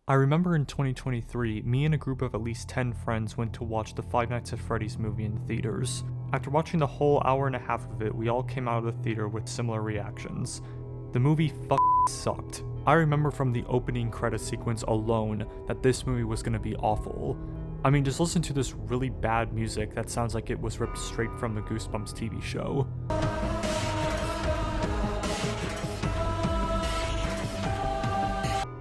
I remember in 2023, me and a group of at least 10 friends went to watch the Five Nights at Freddy's movie in the theaters. After watching the whole hour and a half of it, we all came out of the theater with similar reactions. The movie sucked. I remember from the opening credit sequence alone that this movie was gonna be awful. I mean, just listen to this really bad music that sounds like it was ripped straight from the Goosebumps TV show.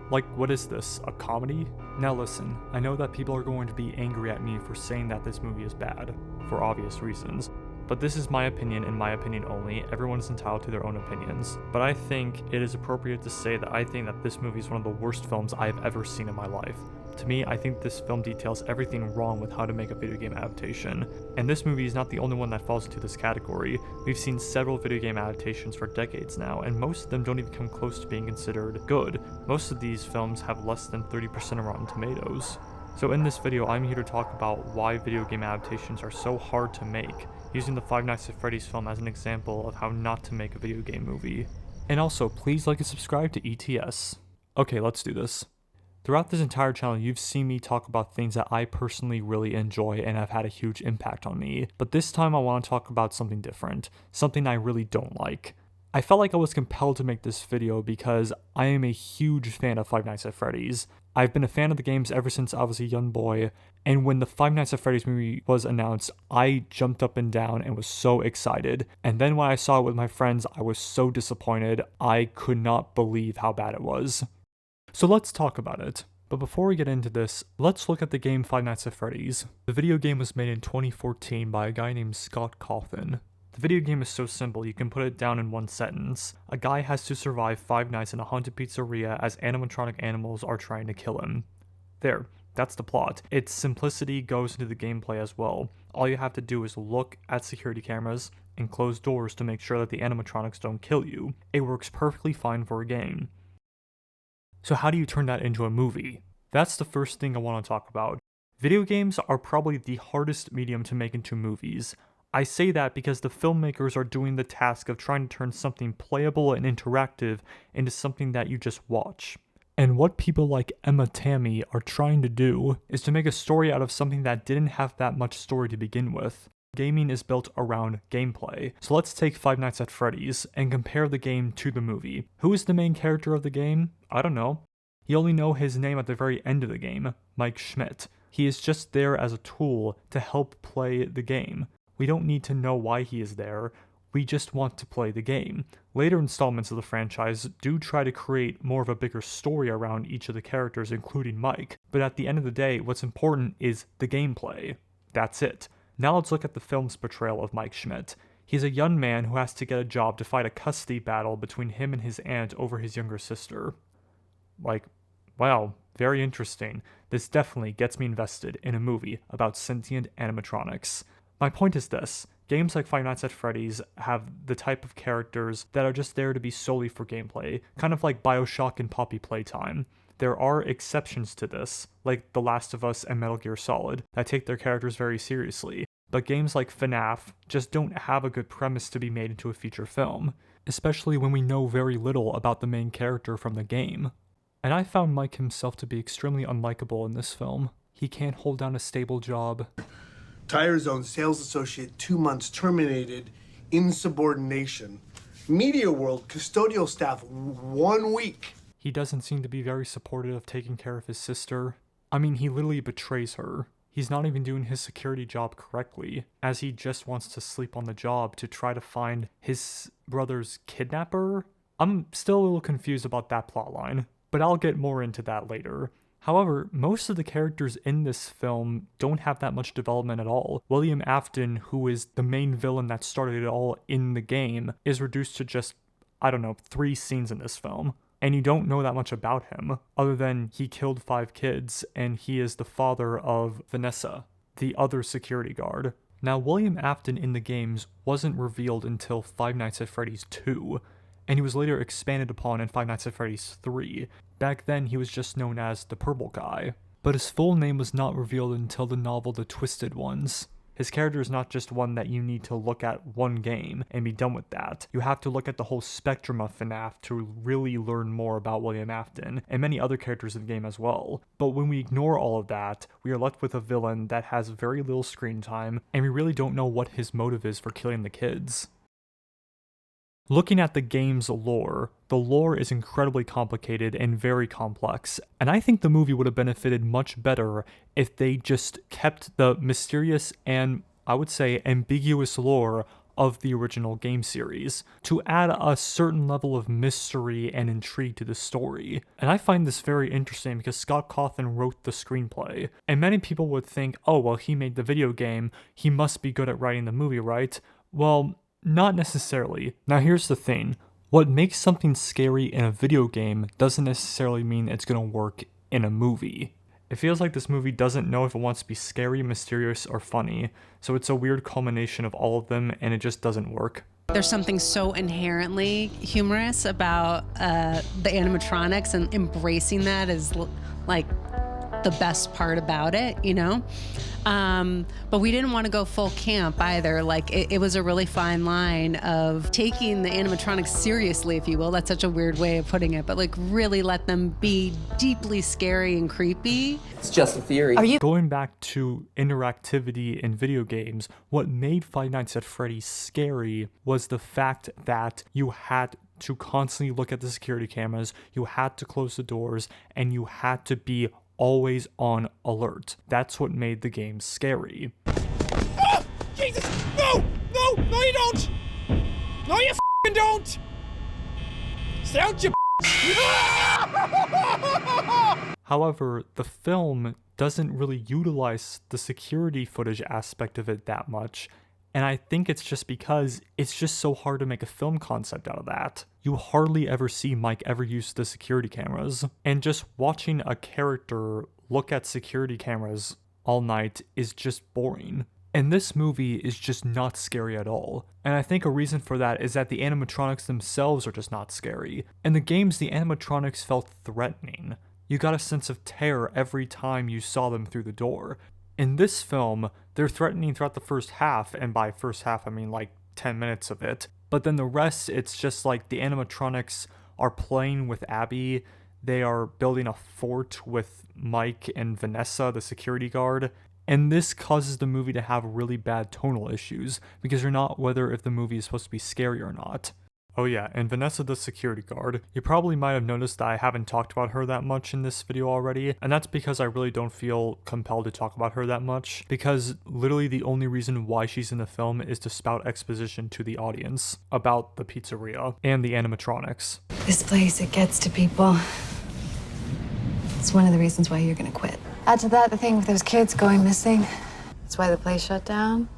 Like, what is this, a comedy? Now listen, I know that people are going to be angry at me for saying that this movie is bad, for obvious reasons, but this is my opinion and my opinion only. Everyone is entitled to their own opinions. But I think it is appropriate to say that I think that this movie is one of the worst films I have ever seen in my life. To me, I think this film details everything wrong with how to make a video game adaptation, and this movie is not the only one that falls into this category. We've seen several video game adaptations for decades now, and most of them don't even come close to being considered good. Most of these films have less than 30% of Rotten Tomatoes. So in this video, I'm here to talk about why video game adaptations are so hard to make, using the Five Nights at Freddy's film as an example of how not to make a video game movie. And also, please like and subscribe to ETS. Okay, let's do this. Throughout this entire channel, you've seen me talk about things that I personally really enjoy and have had a huge impact on me, but this time I want to talk about something different, something I really don't like. I felt like I was compelled to make this video because I am a huge fan of Five Nights at Freddy's. I've been a fan of the games ever since I was a young boy, and when the Five Nights at Freddy's movie was announced, I jumped up and down and was so excited. And then when I saw it with my friends, I was so disappointed. I could not believe how bad it was. So let's talk about it. But before we get into this, let's look at the game Five Nights at Freddy's. The video game was made in 2014 by a guy named Scott Cawthon. The video game is so simple, you can put it down in one sentence. A guy has to survive 5 nights in a haunted pizzeria as animatronic animals are trying to kill him. There, that's the plot. Its simplicity goes into the gameplay as well. All you have to do is look at security cameras and close doors to make sure that the animatronics don't kill you. It works perfectly fine for a game. So how do you turn that into a movie? That's the first thing I want to talk about. Video games are probably the hardest medium to make into movies. I say that because the filmmakers are doing the task of trying to turn something playable and interactive into something that you just watch. And what people like Emma Tammy are trying to do is to make a story out of something that didn't have that much story to begin with. Gaming is built around gameplay. So let's take Five Nights at Freddy's and compare the game to the movie. Who is the main character of the game? I don't know. You only know his name at the very end of the game, Mike Schmidt. He is just there as a tool to help play the game. We don't need to know why he is there, we just want to play the game. Later installments of the franchise do try to create more of a bigger story around each of the characters, including Mike, but at the end of the day, what's important is the gameplay. That's it. Now let's look at the film's portrayal of Mike Schmidt. He's a young man who has to get a job to fight a custody battle between him and his aunt over his younger sister. Like, wow, very interesting. This definitely gets me invested in a movie about sentient animatronics. My point is this, games like Five Nights at Freddy's have the type of characters that are just there to be solely for gameplay, kind of like BioShock and Poppy Playtime. There are exceptions to this, like The Last of Us and Metal Gear Solid, that take their characters very seriously, but games like FNAF just don't have a good premise to be made into a feature film, especially when we know very little about the main character from the game. And I found Mike himself to be extremely unlikable in this film. He can't hold down a stable job. Tire Zone sales associate 2 months terminated, insubordination. Media World custodial staff 1 week. He doesn't seem to be very supportive of taking care of his sister. I mean, he literally betrays her. He's not even doing his security job correctly, as he just wants to sleep on the job to try to find his brother's kidnapper. I'm still a little confused about that plotline, but I'll get more into that later. However, most of the characters in this film don't have that much development at all. William Afton, who is the main villain that started it all in the game, is reduced to just, 3 scenes in this film. And you don't know that much about him, other than he killed 5 kids, and he is the father of Vanessa, the other security guard. Now, William Afton in the games wasn't revealed until Five Nights at Freddy's 2, and he was later expanded upon in Five Nights at Freddy's 3. Back then, he was just known as the Purple Guy. But his full name was not revealed until the novel The Twisted Ones. His character is not just one that you need to look at one game and be done with that. You have to look at the whole spectrum of FNAF to really learn more about William Afton and many other characters in the game as well. But when we ignore all of that, we are left with a villain that has very little screen time, and we really don't know what his motive is for killing the kids. Looking at the game's lore, the lore is incredibly complicated and very complex, and I think the movie would have benefited much better if they just kept the mysterious and, I would say, ambiguous lore of the original game series to add a certain level of mystery and intrigue to the story. And I find this very interesting because Scott Cawthon wrote the screenplay, and many people would think, oh, well, he made the video game, he must be good at writing the movie, right? Well, not necessarily. Now here's the thing. What makes something scary in a video game doesn't necessarily mean it's gonna work in a movie. It feels like this movie doesn't know if it wants to be scary, mysterious, or funny, so it's a weird culmination of all of them, and it just doesn't work. There's something so inherently humorous about the animatronics, and embracing that is like the best part about it, you know? But we didn't want to go full camp either. Like, it was a really fine line of taking the animatronics seriously, if you will. That's such a weird way of putting it, but like really let them be deeply scary and creepy. It's just a theory. Going back to interactivity in video games, what made Five Nights at Freddy's scary was the fact that you had to constantly look at the security cameras, you had to close the doors, and you had to be always on alert. That's what made the game scary. Oh, Jesus! No! No! No, you don't! No, you f***ing don't! Stay out, you However, the film doesn't really utilize the security footage aspect of it that much, and I think it's just because it's just so hard to make a film concept out of that. You hardly ever see Mike ever use the security cameras, and just watching a character look at security cameras all night is just boring. And this movie is just not scary at all. And I think a reason for that is that the animatronics themselves are just not scary. In the games, the animatronics felt threatening. You got a sense of terror every time you saw them through the door. In this film, they're threatening throughout the first half, and by first half I mean like 10 minutes of it. But then the rest, it's just like the animatronics are playing with Abby, they are building a fort with Mike and Vanessa, the security guard, and this causes the movie to have really bad tonal issues, because you're not whether if the movie is supposed to be scary or not. Oh yeah, and Vanessa the security guard. You probably might have noticed that I haven't talked about her that much in this video already, and that's because I really don't feel compelled to talk about her that much, because literally the only reason why she's in the film is to spout exposition to the audience about the pizzeria and the animatronics. This place, it gets to people. It's one of the reasons why you're gonna quit. Add to that the thing with those kids going missing. That's why the place shut down.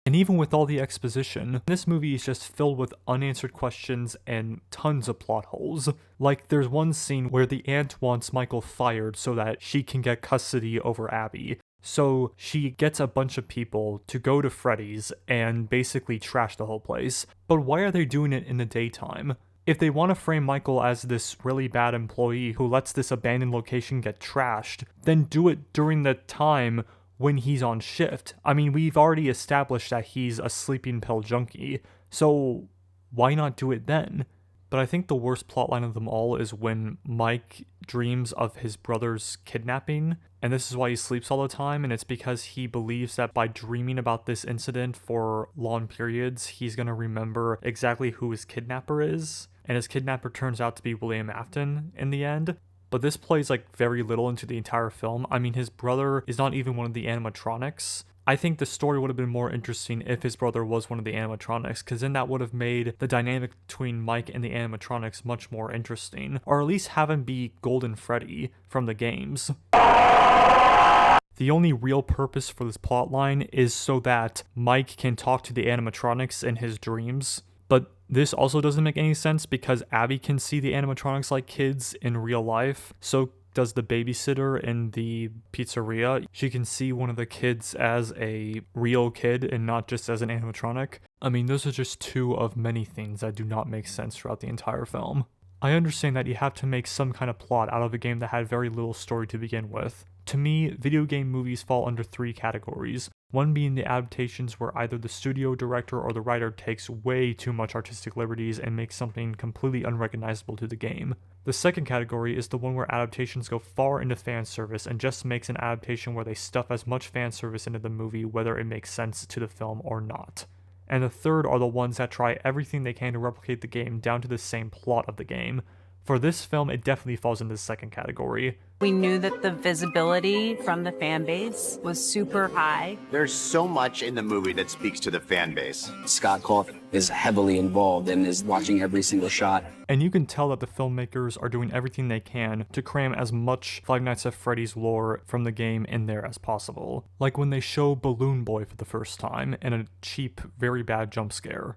And even with all the exposition, this movie is just filled with unanswered questions and tons of plot holes. Like, there's one scene where the aunt wants Michael fired so that she can get custody over Abby. So she gets a bunch of people to go to Freddy's and basically trash the whole place. But why are they doing it in the daytime? If they want to frame Michael as this really bad employee who lets this abandoned location get trashed, then do it during the time when he's on shift. I mean, we've already established that he's a sleeping pill junkie, so why not do it then? But I think the worst plotline of them all is when Mike dreams of his brother's kidnapping, and this is why he sleeps all the time, and it's because he believes that by dreaming about this incident for long periods, he's gonna remember exactly who his kidnapper is, and his kidnapper turns out to be William Afton in the end. But this plays like very little into the entire film. I mean, his brother is not even one of the animatronics. I think the story would have been more interesting if his brother was one of the animatronics, because then that would have made the dynamic between Mike and the animatronics much more interesting, or at least have him be Golden Freddy from the games. The only real purpose for this plotline is so that Mike can talk to the animatronics in his dreams, but this also doesn't make any sense because Abby can see the animatronics like kids in real life, so does the babysitter in the pizzeria. She can see one of the kids as a real kid and not just as an animatronic. I mean, those are just two of many things that do not make sense throughout the entire film. I understand that you have to make some kind of plot out of a game that had very little story to begin with. To me, video game movies fall under 3 categories. One being the adaptations where either the studio director or the writer takes way too much artistic liberties and makes something completely unrecognizable to the game. The second category is the one where adaptations go far into fan service and just makes an adaptation where they stuff as much fan service into the movie whether it makes sense to the film or not. And the third are the ones that try everything they can to replicate the game down to the same plot of the game. For this film, it definitely falls into the second category. We knew that the visibility from the fan base was super high. There's so much in the movie that speaks to the fan base. Scott Cawthon is heavily involved and is watching every single shot. And you can tell that the filmmakers are doing everything they can to cram as much Five Nights at Freddy's lore from the game in there as possible. Like when they show Balloon Boy for the first time in a cheap, very bad jump scare.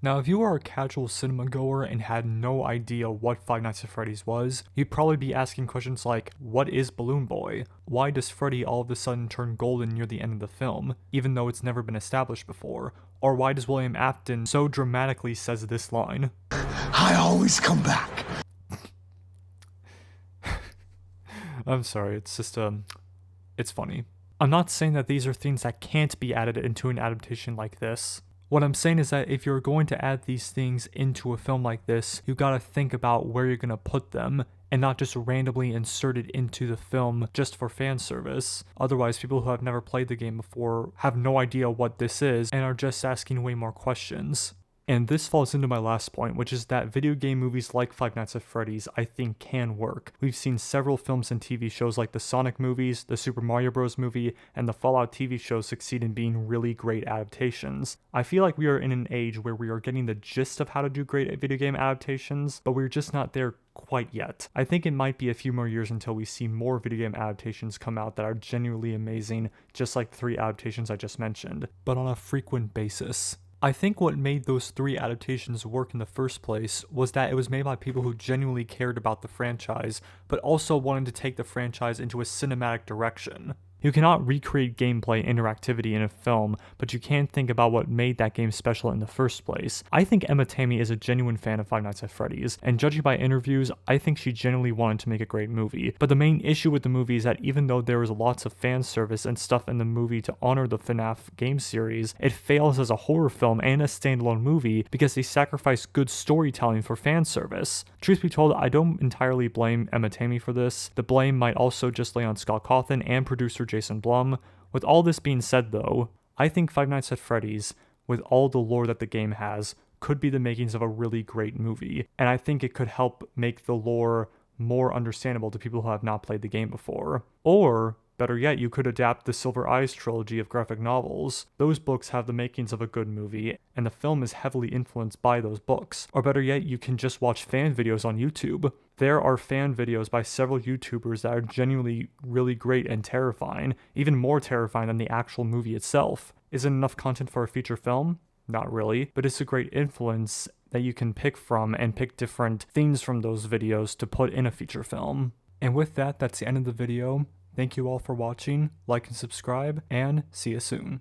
Now, if you are a casual cinema goer and had no idea what Five Nights at Freddy's was, you'd probably be asking questions like, what is Balloon Boy? Why does Freddy all of a sudden turn golden near the end of the film, even though it's never been established before? Or why does William Afton so dramatically says this line? I always come back. I'm sorry, it's just, it's funny. I'm not saying that these are things that can't be added into an adaptation like this. What I'm saying is that if you're going to add these things into a film like this, you gotta think about where you're gonna put them and not just randomly insert it into the film just for fan service. Otherwise, people who have never played the game before have no idea what this is and are just asking way more questions. And this falls into my last point, which is that video game movies like Five Nights at Freddy's I think can work. We've seen several films and TV shows like the Sonic movies, the Super Mario Bros. Movie, and the Fallout TV show succeed in being really great adaptations. I feel like we are in an age where we are getting the gist of how to do great video game adaptations, but we're just not there quite yet. I think it might be a few more years until we see more video game adaptations come out that are genuinely amazing, just like the 3 adaptations I just mentioned, but on a frequent basis. I think what made those 3 adaptations work in the first place was that it was made by people who genuinely cared about the franchise, but also wanted to take the franchise into a cinematic direction. You cannot recreate gameplay interactivity in a film, but you can think about what made that game special in the first place. I think Emma Tammy is a genuine fan of Five Nights at Freddy's, and judging by interviews, I think she genuinely wanted to make a great movie. But the main issue with the movie is that even though there was lots of fan service and stuff in the movie to honor the FNAF game series, it fails as a horror film and a standalone movie because they sacrifice good storytelling for fan service. Truth be told, I don't entirely blame Emma Tammy for this. The blame might also just lay on Scott Cawthon and producer Jason Blum. With all this being said though, I think Five Nights at Freddy's, with all the lore that the game has, could be the makings of a really great movie, and I think it could help make the lore more understandable to people who have not played the game before. Or, better yet, you could adapt the Silver Eyes trilogy of graphic novels. Those books have the makings of a good movie, and the film is heavily influenced by those books. Or better yet, you can just watch fan videos on YouTube. There are fan videos by several YouTubers that are genuinely really great and terrifying, even more terrifying than the actual movie itself. Is it enough content for a feature film? Not really, but it's a great influence that you can pick from and pick different things from those videos to put in a feature film. And with that, that's the end of the video. Thank you all for watching, like and subscribe, and see you soon.